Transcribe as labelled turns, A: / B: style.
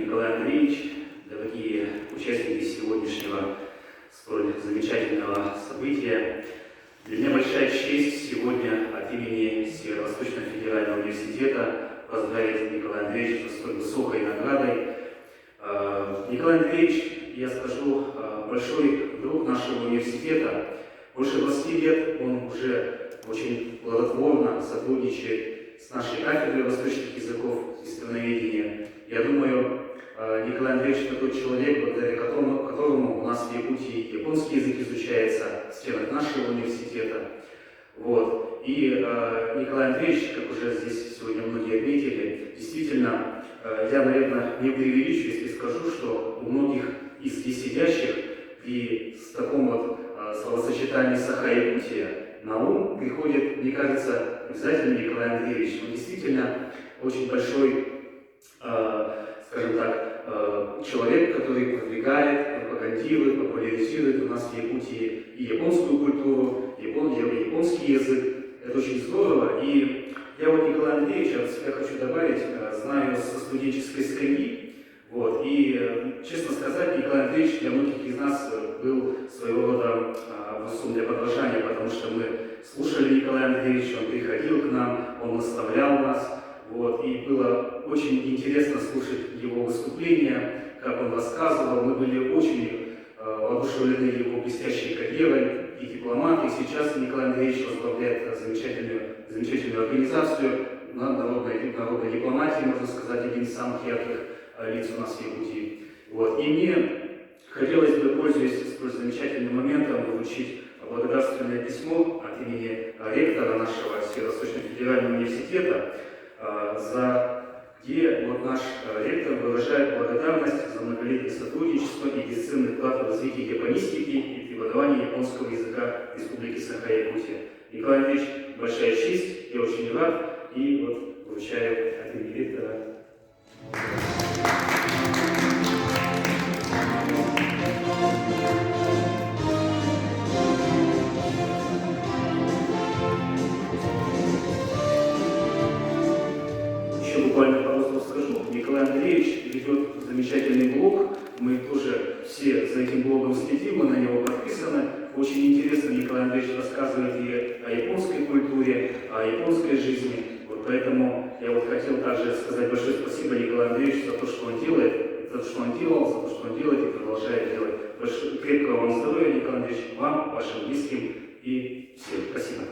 A: Николай Андреевич, дорогие участники сегодняшнего столь замечательного события. Для меня большая честь сегодня от имени Северо-Восточного федерального университета поздравить Николая Андреевича с столь высокой наградой. Николай Андреевич, я скажу, большой друг нашего университета. Больше 20 лет он уже очень плодотворно сотрудничает с нашей кафедрой восточных языков и страноведения. Я думаю, Николай Андреевич – это тот человек, благодаря которому у нас в Якутии японский язык изучается в стенах нашего университета. Вот. И Николай Андреевич, как уже здесь сегодня многие отметили, действительно, я, наверное, не преувеличу, если скажу, что у многих из здесь сидящих и с таком вот словосочетанием «Саха-Якутия» на ум приходит, мне кажется, обязательно Николай Андреевич. Он действительно очень большой, скажем так, человек, который продвигает, пропагандирует, популяризирует у нас в Якутии и японскую культуру, японский язык. Это очень здорово. И я вот Николая Андреевича от себя хочу добавить, знаю со студенческой скамьи. Вот. И, честно сказать, Николай Андреевич для многих из нас был своего рода образцом для подражания, потому что мы слушали Николая Андреевича, он приходил к нам, он наставлял нас. Вот. И было очень интересно слушать его выступления, как он рассказывал. Мы были очень воодушевлены его блестящей карьерой и дипломат. И сейчас Николай Андреевич возглавляет замечательную организацию народной дипломатии, можно сказать, один из самых ярких лиц у нас в Якутии. Вот. И мне хотелось бы, пользуясь столь замечательным моментом, вручить благодарственное письмо от имени ректора нашего Северо-Восточного федерального университета, где вот наш ректор выражает благодарность за многолетнее сотрудничество и бесценный вклад в развитие японистики и преподавания японского языка в Республике Саха-Якутия. Николай Андреевич, большая честь, я очень рад, и вот вручаю от имени ректора. Буквально пару слов скажу. Николай Андреевич ведет замечательный блог. Мы тоже все за этим блогом следим, мы на него подписаны. Очень интересно Николай Андреевич рассказывает и о японской культуре, о японской жизни. Вот поэтому я вот хотел также сказать большое спасибо Николаю Андреевичу за то, что он делает, за то, что он делал, за то, что он делает и продолжает делать. Крепкого вам здоровья, Николай Андреевич, вам, вашим близким и всем. Спасибо.